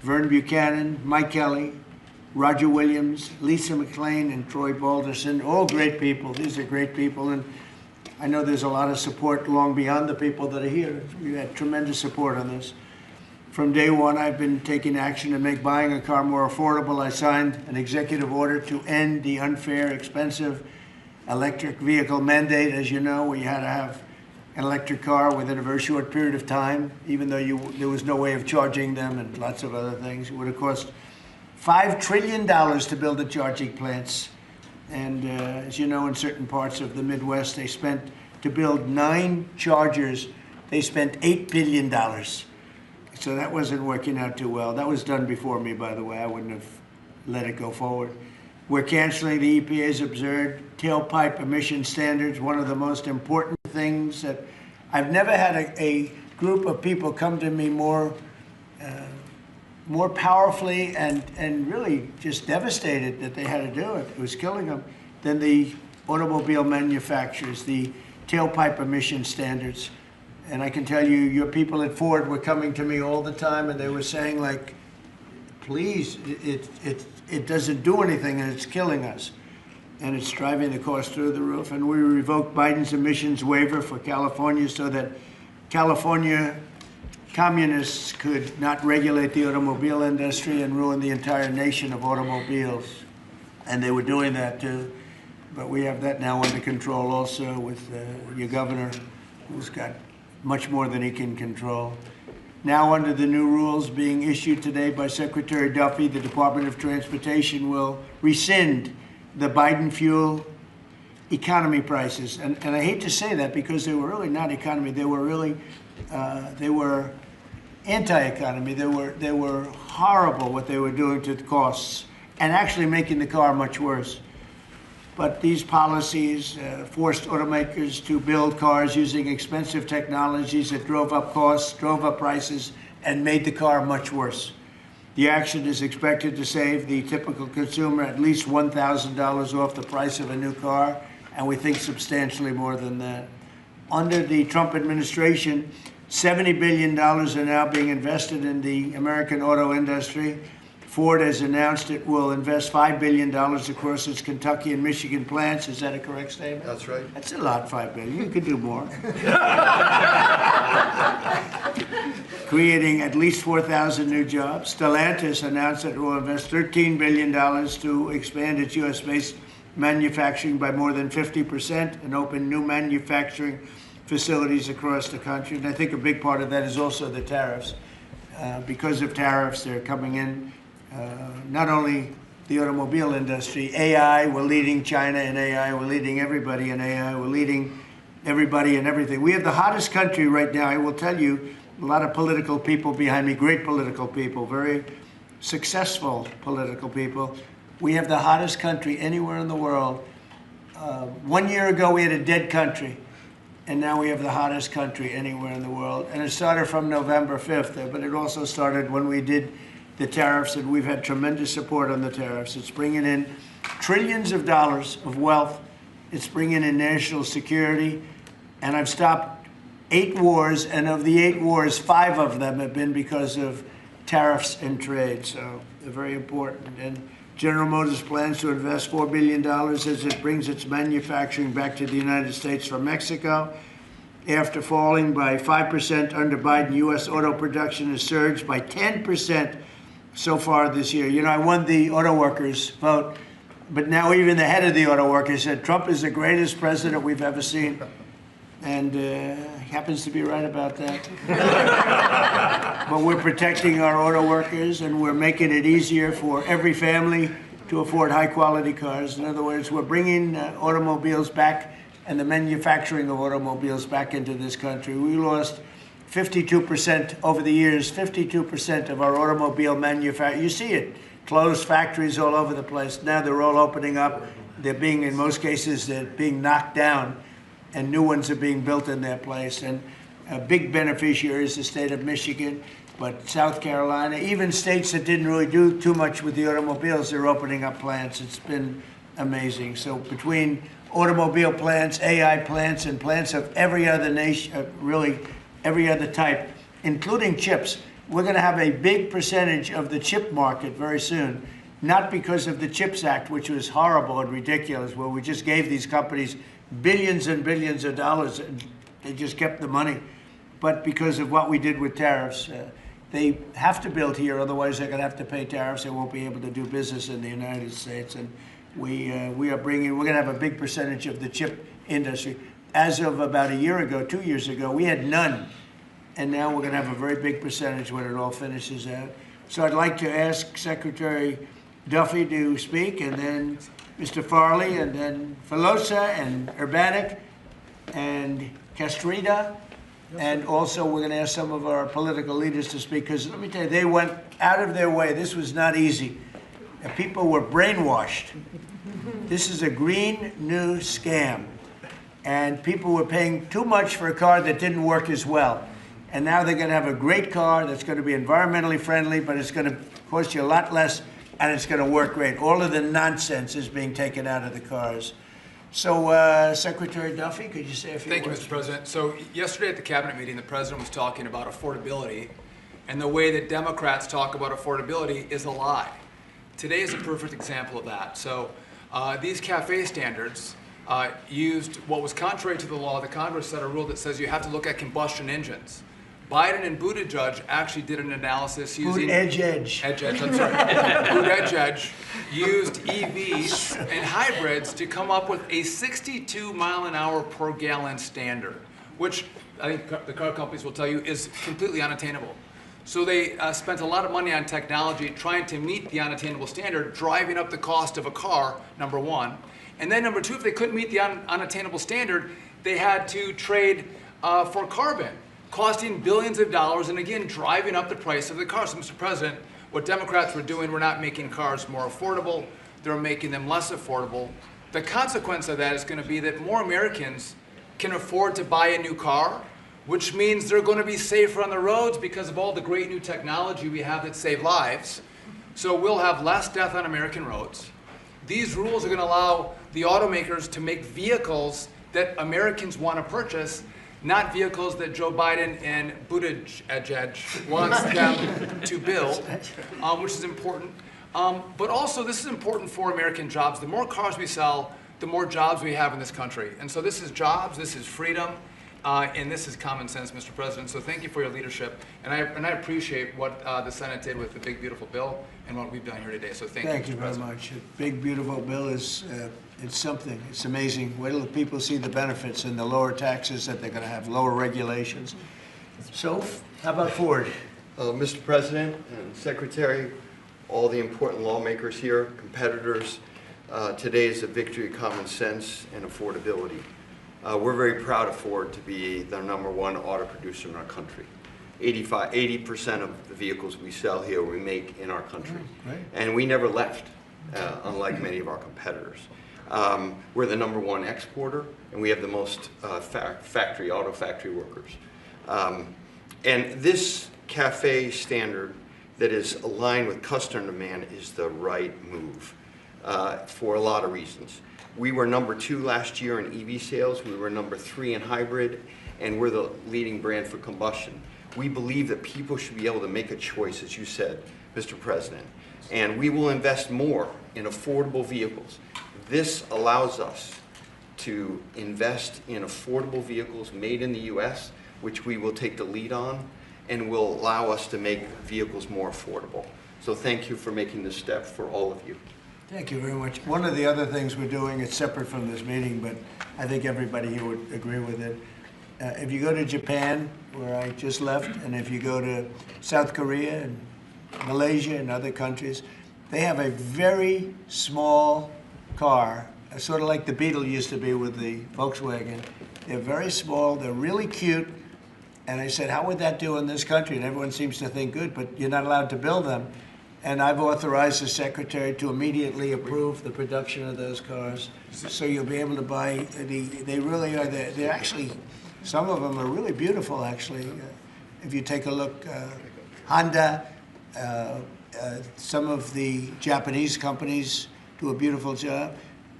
Vern Buchanan, Mike Kelly, Roger Williams, Lisa McLean, and Troy Balderson, all great people. These are great people, and I know there's a lot of support long beyond the people that are here. We had tremendous support on this. From day one, I've been taking action to make buying a car more affordable. I signed an executive order to end the unfair, expensive electric vehicle mandate, as you know, where you had to have an electric car within a very short period of time, even though there was no way of charging them and lots of other things. It would have cost $5 trillion to build the charging plants. And as you know, in certain parts of the Midwest, they spent, to build 9 chargers, they spent $8 billion. So that wasn't working out too well. That was done before me, by the way. I wouldn't have let it go forward. We're canceling the EPA's absurd tailpipe emission standards, one of the most important things that I've never had a group of people come to me more powerfully and really just devastated that they had to do it. It was killing them, than the automobile manufacturers, the tailpipe emission standards. And I can tell you, your people at Ford were coming to me all the time, and they were saying, like, please, it doesn't do anything, and it's killing us. And it's driving the cost through the roof. And we revoked Biden's emissions waiver for California so that California communists could not regulate the automobile industry and ruin the entire nation of automobiles. And they were doing that too. But we have that now under control also with your governor, who's got much more than he can control. Now, under the new rules being issued today by Secretary Duffy, the Department of Transportation will rescind the Biden fuel economy prices. And I hate to say that because they were really not economy. They were really, they were anti-economy. They were horrible what they were doing to the costs and actually making the car much worse. But these policies forced automakers to build cars using expensive technologies that drove up costs, drove up prices, and made the car much worse. The action is expected to save the typical consumer at least $1,000 off the price of a new car, and we think substantially more than that. Under the Trump administration, $70 billion are now being invested in the American auto industry. Ford has announced it will invest $5 billion across its Kentucky and Michigan plants. Is that a correct statement? That's right. That's a lot, $5 billion. You could do more. Creating at least 4,000 new jobs. Stellantis announced that it will invest $13 billion to expand its U.S.-based manufacturing by more than 50% and open new manufacturing facilities across the country. And I think a big part of that is also the tariffs. Because of tariffs, they're coming in. Not only the automobile industry, AI, we're leading China in AI, we're leading everybody in AI, we're leading everybody in everything. We have the hottest country right now. I will tell you, a lot of political people behind me, great political people, very successful political people. We have the hottest country anywhere in the world. 1 year ago, we had a dead country, and now we have the hottest country anywhere in the world. And it started from November 5th, but it also started when we did the tariffs, and we've had tremendous support on the tariffs. It's bringing in trillions of dollars of wealth. It's bringing in national security. And I've stopped 8 wars, and of the 8 wars, 5 of them have been because of tariffs and trade. So they're very important. And General Motors plans to invest $4 billion as it brings its manufacturing back to the United States from Mexico. After falling by 5% under Biden, U.S. auto production has surged by 10% so far this year. You know, I won the auto workers vote, but now even the head of the auto workers said Trump is the greatest president we've ever seen. And he happens to be right about that. But we're protecting our auto workers, and we're making it easier for every family to afford high-quality cars. In other words, we're bringing automobiles back and the manufacturing of automobiles back into this country. We lost 52% over the years, 52% of our automobile manufacturing. You see it, closed factories all over the place. Now they're all opening up. They're being, in most cases, they're being knocked down, and new ones are being built in their place. And a big beneficiary is the state of Michigan, but South Carolina, even states that didn't really do too much with the automobiles, they're opening up plants. It's been amazing. So between automobile plants, AI plants, and plants of every other nation, really every other type, including chips. we're going to have a big percentage of the chip market very soon, not because of the CHIPS Act, which was horrible and ridiculous, where we just gave these companies billions and billions of dollars and they just kept the money, but because of what we did with tariffs. They have to build here, otherwise they're going to have to pay tariffs. They won't be able to do business in the United States. And we're going to have a big percentage of the chip industry. As of about a year ago, 2 years ago, we had none. And now we're going to have a very big percentage when it all finishes out. So I'd like to ask Secretary Duffy to speak, and then Mr. Farley, and then Filosa, and Urbanik, and Castrita. And also, we're going to ask some of our political leaders to speak, because let me tell you, they went out of their way. This was not easy. And people were brainwashed. This is a green new scam. And people were paying too much for a car that didn't work as well. And now they're going to have a great car that's going to be environmentally friendly, but it's going to cost you a lot less, and it's going to work great. All of the nonsense is being taken out of the cars. So, Secretary Duffy, could you say a few words? Thank you, Mr. President. So yesterday at the cabinet meeting, the president was talking about affordability, and the way that Democrats talk about affordability is a lie. Today is a perfect example of that. So these CAFE standards used what was contrary to the law. The Congress set a rule that says you have to look at combustion engines. Biden and Buttigieg actually did an analysis using Buttigieg used EVs and hybrids to come up with a 62 mile an hour per gallon standard, which I think the car companies will tell you is completely unattainable. So they spent a lot of money on technology trying to meet the unattainable standard, driving up the cost of a car, number one. And then number two, if they couldn't meet the unattainable standard, they had to trade for carbon, costing billions of dollars, and again, driving up the price of the car. So, Mr. President, what Democrats were doing were not making cars more affordable, they're making them less affordable. The consequence of that is going to be that more Americans can afford to buy a new car, which means they're going to be safer on the roads because of all the great new technology we have that save lives. So we'll have less death on American roads. These rules are going to allow the automakers to make vehicles that Americans want to purchase, not vehicles that Joe Biden and Buttigieg wants them to build, which is important. But also, this is important for American jobs. The more cars we sell, the more jobs we have in this country. And so this is jobs, this is freedom, and this is common sense, Mr. President. So thank you for your leadership. And I appreciate what the Senate did with the big, beautiful bill and what we've done here today. So thank you, Mr. Very much. A big, beautiful bill is it's something. It's amazing. Wait till people see the benefits and the lower taxes that they're going to have, lower regulations. So, how about Ford? Mr. President and Secretary, all the important lawmakers here, competitors, today is a victory of common sense and affordability. We're very proud of Ford to be the #1 auto producer in our country. 80% of the vehicles we sell here we make in our country. And we never left, unlike many of our competitors. We're the #1 exporter, and we have the most auto factory workers. And this CAFE standard that is aligned with customer demand is the right move for a lot of reasons. We were #2 last year in EV sales, we were #3 in hybrid, and we're the leading brand for combustion. We believe that people should be able to make a choice, as you said, Mr. President, and we will invest more in affordable vehicles. This allows us to invest in affordable vehicles made in the U.S., which we will take the lead on, and will allow us to make vehicles more affordable. So thank you for making this step for all of you. Thank you very much. One of the other things we're doing, it's separate from this meeting, but I think everybody here would agree with it. If you go to Japan, where I just left, and if you go to South Korea and Malaysia and other countries, they have a very small car, sort of like the Beetle used to be with the Volkswagen. They're very small, they're really cute, and I said, how would that do in this country? And everyone seems to think good, but you're not allowed to build them. And I've authorized the Secretary to immediately approve the production of those cars. So you'll be able to buy, they really are, they're actually, some of them are really beautiful, actually. If you take a look, Honda, some of the Japanese companies do a beautiful job.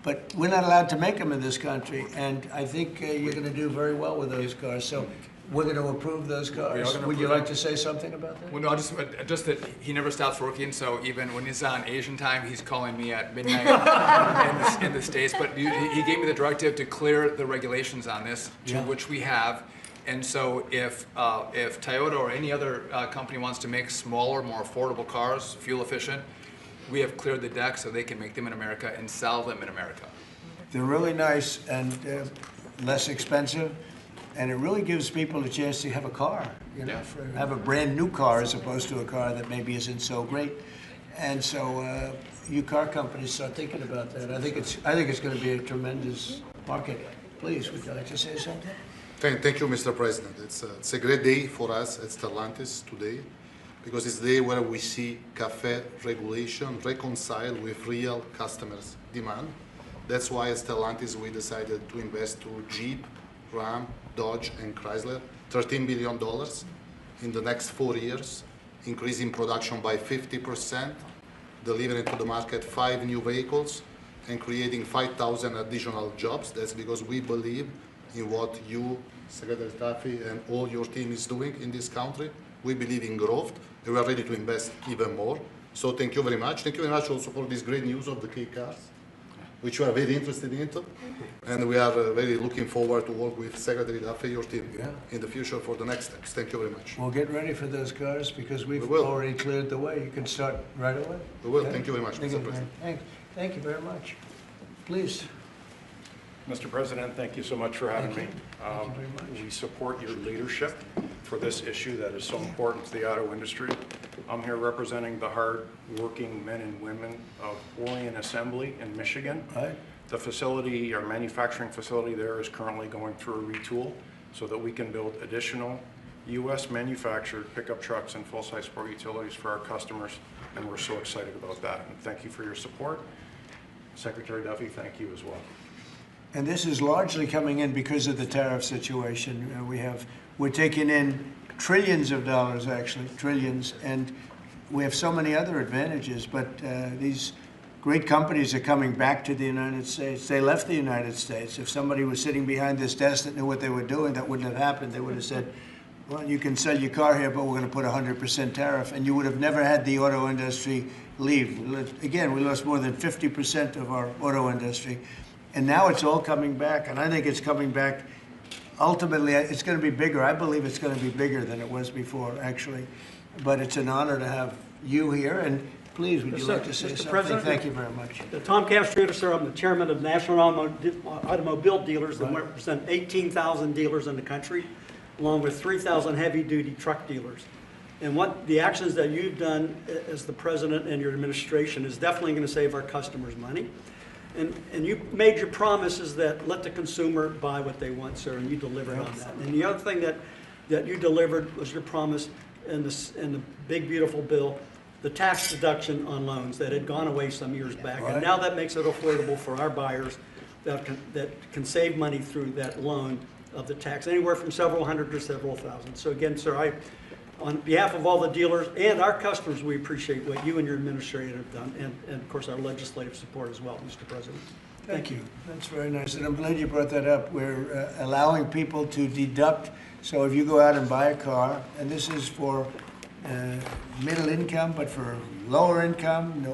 But we're not allowed to make them in this country. And I think you're going to do very well with those cars. So We're going to approve those cars. gonna Would you approve like to say something about that? Well, no, just that he never stops working, so even when he's on Asian time, he's calling me at midnight in the States. But he gave me the directive to clear the regulations on this, to which we have. And so if Toyota or any other company wants to make smaller, more affordable cars, fuel efficient, we have cleared the deck so they can make them in America and sell them in America. They're really nice and less expensive. And it really gives people a chance to have a car, you know, have a brand new car as opposed to a car that maybe isn't so great. And so you car companies start thinking about that. I think it's going to be a tremendous market. Please, would you like to say something? Thank you, Mr. President. It's a great day for us at Stellantis today, because it's the day where we see CAFE regulation reconcile with real customers' demand. That's why at Stellantis we decided to invest to Jeep, Ram, Dodge, and Chrysler $13 billion in the next 4 years, increasing production by 50%, delivering to the market 5 new vehicles, and creating 5,000 additional jobs. That's because we believe in what you, Secretary Duffy, and all your team is doing in this country. We believe in growth, and we are ready to invest even more. So thank you very much. Thank you very much also for this great news of the K cars, which we are very interested in, and we are very looking forward to work with Secretary Duffy, your team, in the future for the next steps. Thank you very much. We'll get ready for those cars because we've We will. already cleared the way. You can start right away. We will. Okay? Thank you very much, Mr. President. Thank you very much. Please. Mr. President, thank you so much for having me. Thank you very much. We support your leadership for this issue that is so important to the auto industry. I'm here representing the hard-working men and women of Orion Assembly in Michigan. Right. The facility, our manufacturing facility there, is currently going through a retool so that we can build additional U.S. manufactured pickup trucks and full-size sport utilities for our customers, and we're so excited about that. And thank you for your support. Secretary Duffy, thank you as well. And this is largely coming in because of the tariff situation. We're taking in trillions of dollars, actually, trillions, and we have so many other advantages, but these great companies are coming back to the United States. They left the United States. If somebody was sitting behind this desk that knew what they were doing, that wouldn't have happened. They would have said, well, you can sell your car here, but we're going to put 100% tariff, and you would have never had the auto industry leave. Again, we lost more than 50% of our auto industry. And now it's all coming back, and I think it's coming back. Ultimately, it's going to be bigger. I believe it's going to be bigger than it was before, actually. But it's an honor to have you here, and please, would you like to say Mr. something? President, Thank you very much. Tom Castrato, sir. I'm the chairman of National Automobile Dealers that represent 18,000 dealers in the country, along with 3,000 heavy-duty truck dealers. And what the actions that you've done as the president and your administration is definitely going to save our customers money. And you made your promises that let the consumer buy what they want, sir, and you delivered on that. And the other thing that you delivered was your promise in the big, beautiful bill, the tax deduction on loans that had gone away some years back. Right. And now that makes it affordable for our buyers that can save money through that loan of the tax, anywhere from several hundred to several thousand. So again, sir, on behalf of all the dealers and our customers, we appreciate what you and your administration have done, and of course our legislative support as well, Mr. President. Thank you. That's very nice, and I'm glad you brought that up. We're allowing people to deduct. So if you go out and buy a car, and this is for middle income, but for lower income,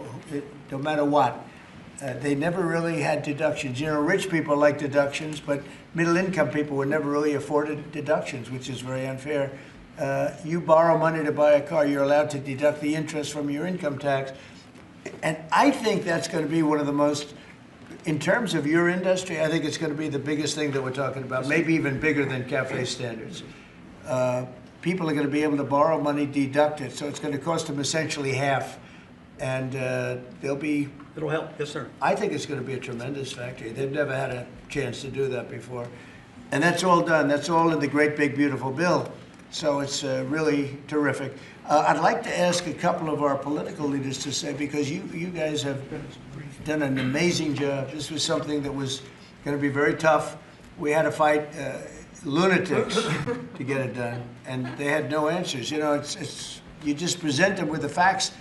no matter what, they never really had deductions. You know, rich people like deductions, but middle income people were never really afforded deductions, which is very unfair. You borrow money to buy a car, you're allowed to deduct the interest from your income tax. And I think that's going to be one of the most, in terms of your industry, I think it's going to be the biggest thing that we're talking about, maybe even bigger than CAFE standards. People are going to be able to borrow money, deduct it, so it's going to cost them essentially half. And they'll be... It'll help, yes, sir. I think it's going to be a tremendous factory. They've never had a chance to do that before. And that's all done. That's all in the great, big, beautiful bill. So it's really terrific. I'd like to ask a couple of our political leaders to say, because you guys have done an amazing job. This was something that was going to be very tough. We had to fight lunatics to get it done, and they had no answers. You know, you just present them with the facts,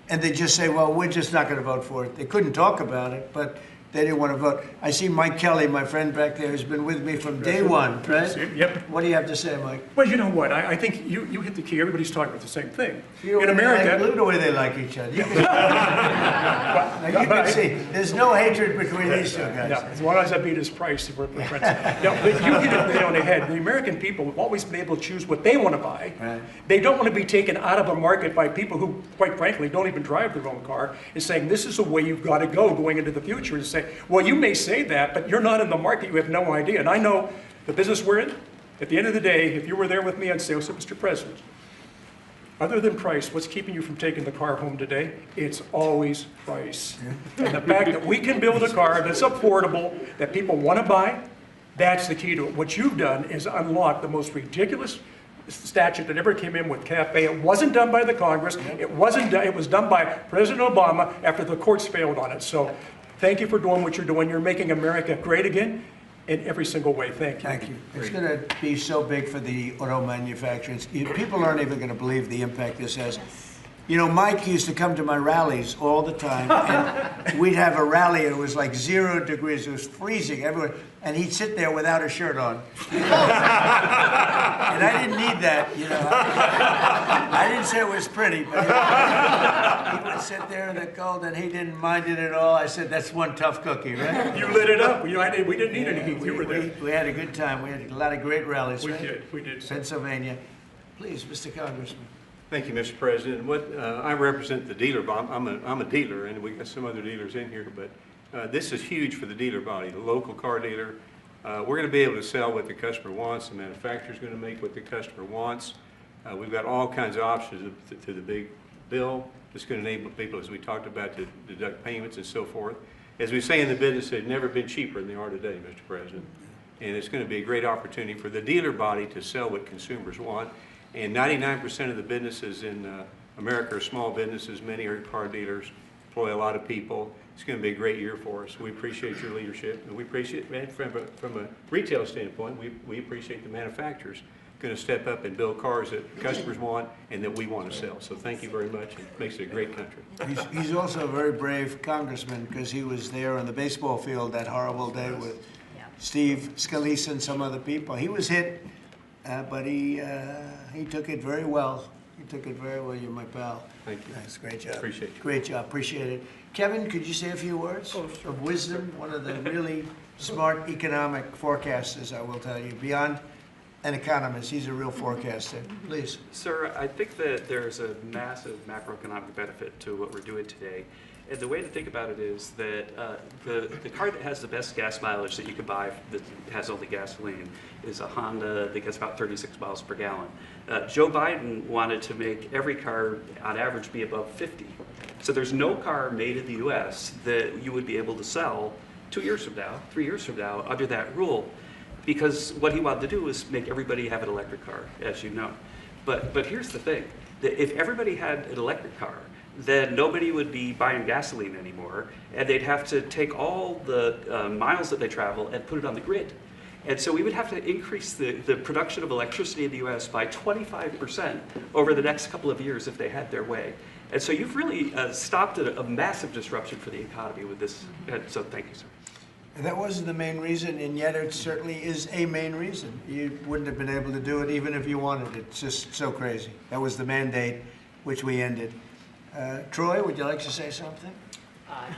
and they just say, well, we're just not going to vote for it. They couldn't talk about it, but they didn't want to vote. I see Mike Kelly, my friend back there, has been with me from day one, right? Yep. What do you have to say, Mike? Well, you know what? I think you hit the key. Everybody's talking about the same thing. You know, In America, look at the way they like each other. You can, now you can see, there's no hatred between these two guys. no, as long as I beat his price, we're friends. No, but you hit it nail on the head. The American people have always been able to choose what they want to buy. Right. They don't want to be taken out of a market by people who, quite frankly, don't even drive their own car and saying, this is the way you've got to go going into the future, and say, well, you may say that, but you're not in the market. You have no idea. And I know the business we're in, at the end of the day, if you were there with me, I'd say, oh, so Mr. President, other than price, what's keeping you from taking the car home today? It's always price. And the fact that we can build a car that's affordable, that people want to buy, that's the key to it. What you've done is unlock the most ridiculous statute that ever came in with CAFE. It wasn't done by the Congress. It wasn't done, it was done by President Obama after the courts failed on it. So thank you for doing what you're doing. You're making America great again in every single way. Thank you. Thank you. It's going to be so big for the auto manufacturers. People aren't even going to believe the impact this has. You know, Mike used to come to my rallies all the time, and we'd have a rally, and it was like 0 degrees. It was freezing everywhere, and he'd sit there without a shirt on. And I didn't need that, you know. I didn't say it was pretty, but he would sit there in the cold, and he didn't mind it at all. I said, that's one tough cookie, right? You lit it up. You know, we didn't need any heat. You were there. We had a good time. We had a lot of great rallies, right? We did. Pennsylvania. Please, Mr. Congressman. Thank you, Mr. President. I represent the dealer. I'm a dealer, and we got some other dealers in here, but this is huge for the dealer body, the local car dealer. We're going to be able to sell what the customer wants. The manufacturer's going to make what the customer wants. We've got all kinds of options to the big bill. It's going to enable people, as we talked about, to deduct payments and so forth. As we say in the business, they've never been cheaper than they are today, Mr. President. And it's going to be a great opportunity for the dealer body to sell what consumers want. And 99% of the businesses in America are small businesses. Many are car dealers, employ a lot of people. It's going to be a great year for us. We appreciate your leadership, and we appreciate, man, from a retail standpoint, we appreciate the manufacturers going to step up and build cars that customers want and that we want to sell. So thank you very much. It makes it a great country. He's also a very brave congressman because he was there on the baseball field that horrible day with Steve Scalise and some other people. He was hit, but he took it very well. He took it very well. You're my pal. Thank you. That's a great job. Appreciate you. Great job. Appreciate it. Kevin, could you say a few words of wisdom? One of the really smart economic forecasters, I will tell you. Beyond an economist, he's a real forecaster. Please. Sir, I think that there's a massive macroeconomic benefit to what we're doing today. And the way to think about it is that the car that has the best gas mileage that you could buy that has only gasoline is a Honda that gets about 36 miles per gallon. Joe Biden wanted to make every car on average be above 50. So there's no car made in the US that you would be able to sell 2 years from now, 3 years from now under that rule. Because what he wanted to do was make everybody have an electric car, as you know. But here's the thing, that if everybody had an electric car, then nobody would be buying gasoline anymore, and they'd have to take all the miles that they travel and put it on the grid. And so we would have to increase the production of electricity in the US by 25% over the next couple of years if they had their way. And so you've really stopped a massive disruption for the economy with this. And so thank you, sir. That wasn't the main reason, and yet it certainly is a main reason. You wouldn't have been able to do it even if you wanted it. It's just so crazy. That was the mandate, which we ended. Troy, would you like to say something?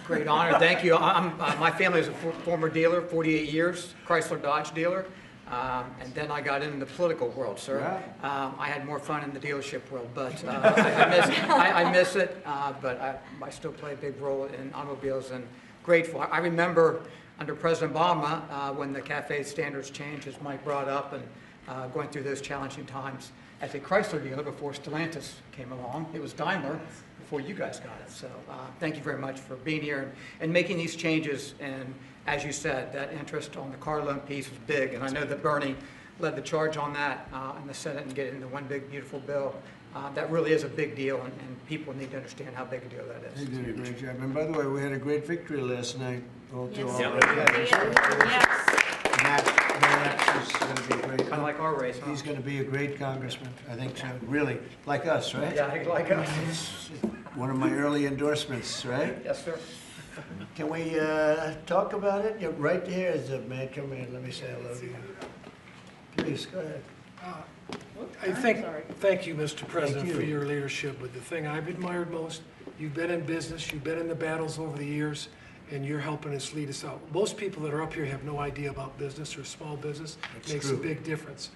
Great honor, thank you. My family is a former dealer, 48 years, Chrysler Dodge dealer, and then I got into the political world, sir. Yeah. I had more fun in the dealership world, but I miss it, but I still play a big role in automobiles and grateful. I remember under President Obama when the CAFE standards changed, as Mike brought up, and going through those challenging times. As a Chrysler dealer before Stellantis came along, it was Daimler before you guys got it. So thank you very much for being here and making these changes. And as you said, that interest on the car loan piece was big. And I know that Bernie led the charge on that in the Senate and get it into one big, beautiful bill. That really is a big deal, and people need to understand how big a deal that is. You did a great job. And by the way, we had a great victory last night. Matt is going to be great. Kind of like our race, huh? He's going to be a great congressman, I think so. Really, like us, right? Yeah, like us. One of my early endorsements, right? Yes, sir. Can we talk about it? Yeah, right here is a man. Come here, let me say hello to you. Please, go ahead. Thank you, Mr. President, you. for your leadership. But the thing I've admired most, you've been in business, you've been in the battles over the years, and you're helping us lead us out. Most people that are up here have no idea about business or small business. That's Makes true. a big difference.